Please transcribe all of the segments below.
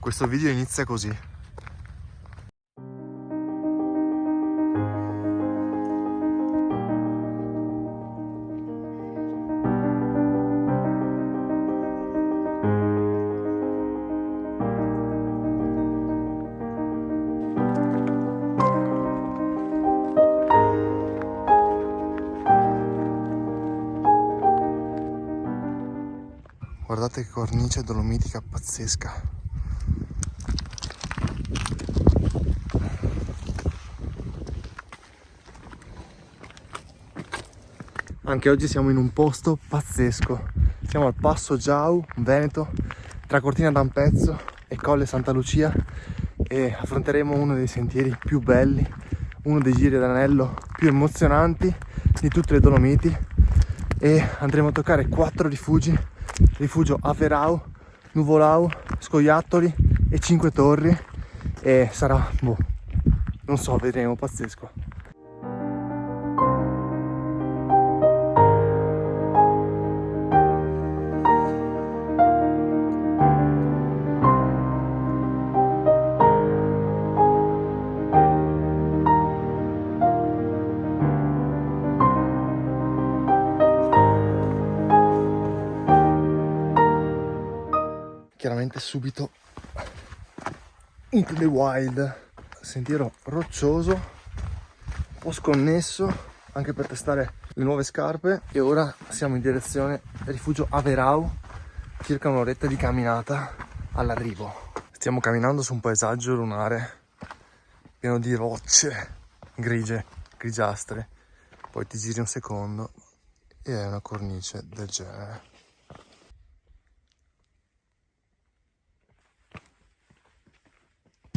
Questo video inizia così. Guardate che cornice dolomitica pazzesca. Anche oggi siamo in un posto pazzesco. Siamo al Passo Giau, Veneto, tra Cortina d'Ampezzo e Colle Santa Lucia, e affronteremo uno dei sentieri più belli, uno dei giri d'anello più emozionanti di tutte le Dolomiti, e andremo a toccare 4 rifugi: rifugio Averau, Nuvolau, Scoiattoli e Cinque Torri, e sarà, non so, vedremo, pazzesco. Chiaramente subito into the wild, sentiero roccioso, un po' sconnesso anche per testare le nuove scarpe, e ora siamo in direzione rifugio Averau, circa un'oretta di camminata all'arrivo. Stiamo camminando su un paesaggio lunare pieno di rocce grigiastre, poi ti giri un secondo e è una cornice del genere.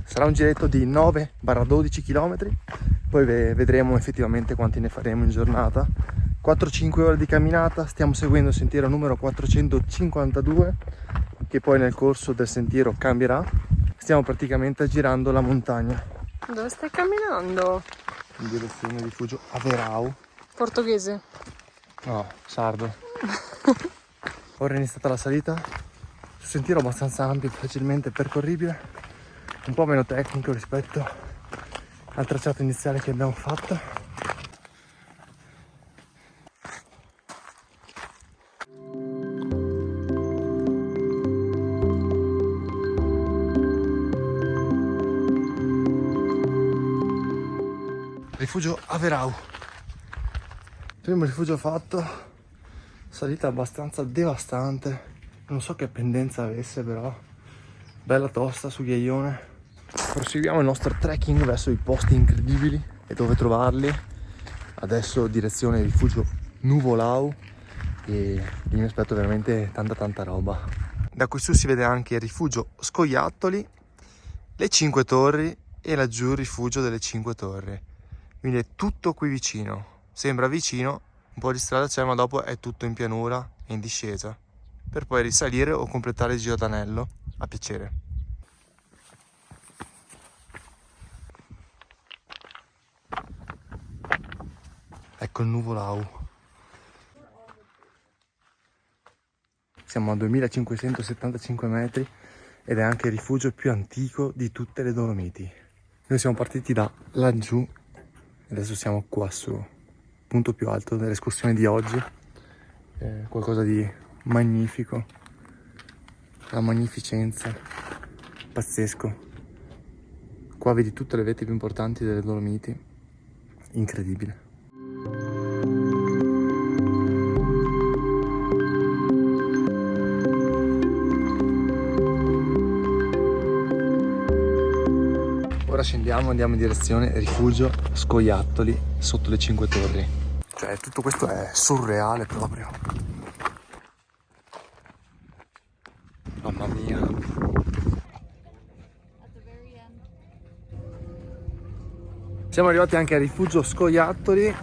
Sarà un giretto di 9-12 km, poi vedremo effettivamente quanti ne faremo in giornata. 4-5 ore di camminata, stiamo seguendo il sentiero numero 452, che poi nel corso del sentiero cambierà. Stiamo praticamente girando la montagna. Dove stai camminando? In direzione rifugio Averau. Portoghese? No, sardo. Ora è iniziata la salita, su sentiero abbastanza ampio, facilmente percorribile, un po' meno tecnico rispetto al tracciato iniziale che abbiamo fatto. Rifugio Averau. Primo rifugio fatto, salita abbastanza devastante, non so che pendenza avesse, però bella tosta su ghiaione. Proseguiamo il nostro trekking verso i posti incredibili e dove trovarli. Adesso direzione rifugio Nuvolau, e lì mi aspetto veramente tanta roba. Da qui su si vede anche il rifugio Scoiattoli, le Cinque Torri e laggiù il rifugio delle Cinque Torri. Quindi è tutto qui vicino. Sembra vicino, un po' di strada c'è, ma dopo è tutto in pianura e in discesa, per poi risalire o completare il giro d'anello a piacere. Ecco il Nuvolau. Siamo a 2575 metri ed è anche il rifugio più antico di tutte le Dolomiti. Noi siamo partiti da laggiù e adesso siamo qua su, punto più alto dell'escursione di oggi. È qualcosa di magnifico, la magnificenza, pazzesco. Qua vedi tutte le vette più importanti delle Dolomiti, incredibile. Ora scendiamo, andiamo in direzione rifugio Scoiattoli sotto le Cinque Torri. Cioè tutto questo è surreale proprio. Mamma mia. Siamo arrivati anche al rifugio Scoiattoli,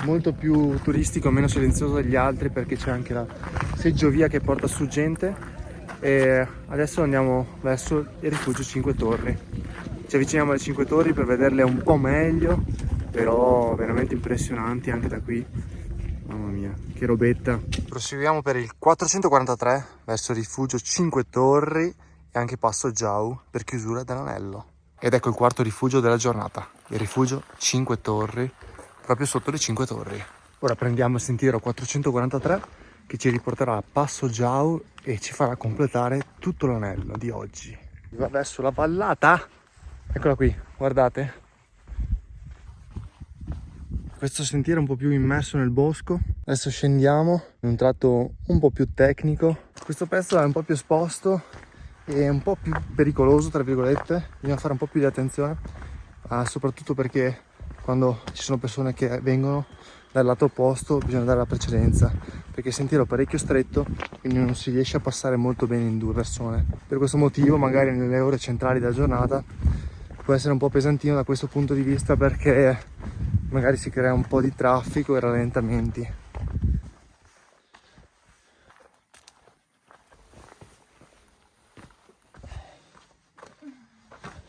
molto più turistico, meno silenzioso degli altri, perché c'è anche la seggiovia che porta su gente, e adesso andiamo verso il rifugio Cinque Torri. Ci avviciniamo alle Cinque Torri per vederle un po' meglio, però veramente impressionanti anche da qui. Mamma mia, che robetta. Proseguiamo per il 443 verso il rifugio Cinque Torri, e anche Passo Giau per chiusura dell'anello. Ed ecco il quarto rifugio della giornata, il rifugio 5 Torri, proprio sotto le 5 Torri. Ora prendiamo il sentiero 443 che ci riporterà a Passo Giau e ci farà completare tutto l'anello di oggi. Va verso la vallata, eccola qui, guardate. Questo sentiero è un po' più immerso nel bosco. Adesso scendiamo in un tratto un po' più tecnico. Questo pezzo è un po' più esposto e un po' più pericoloso, tra virgolette. Bisogna fare un po' più di attenzione, soprattutto perché quando ci sono persone che vengono dal lato opposto bisogna dare la precedenza, perché il sentiero è parecchio stretto, quindi non si riesce a passare molto bene in due persone. Per questo motivo magari nelle ore centrali della giornata può essere un po' pesantino da questo punto di vista, perché magari si crea un po' di traffico e rallentamenti.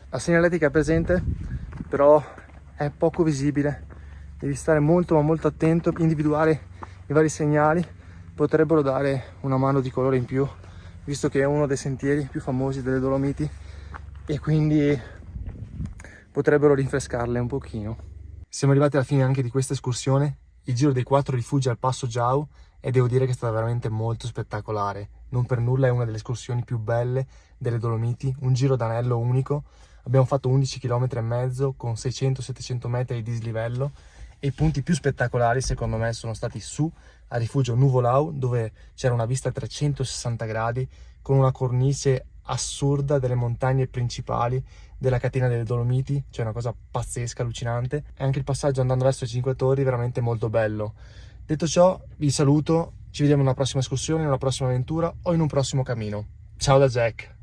La segnaletica è presente, però è poco visibile. Devi stare molto ma molto attento, individuare i vari segnali. Potrebbero dare una mano di colore in più, visto che è uno dei sentieri più famosi delle Dolomiti, e quindi potrebbero rinfrescarle un pochino. Siamo arrivati alla fine anche di questa escursione, il giro dei 4 rifugi al Passo Giau, e devo dire che è stata veramente molto spettacolare. Non per nulla è una delle escursioni più belle delle Dolomiti, un giro d'anello unico. Abbiamo fatto 11 km e mezzo con 600-700 metri di dislivello, e i punti più spettacolari secondo me sono stati su a rifugio Nuvolau, dove c'era una vista a 360 gradi con una cornice assurda delle montagne principali della catena delle Dolomiti, cioè una cosa pazzesca, allucinante. E anche il passaggio andando verso i 5 Torri veramente molto bello. Detto ciò, vi saluto, ci vediamo in una prossima escursione, in una prossima avventura o in un prossimo cammino. Ciao da Jack!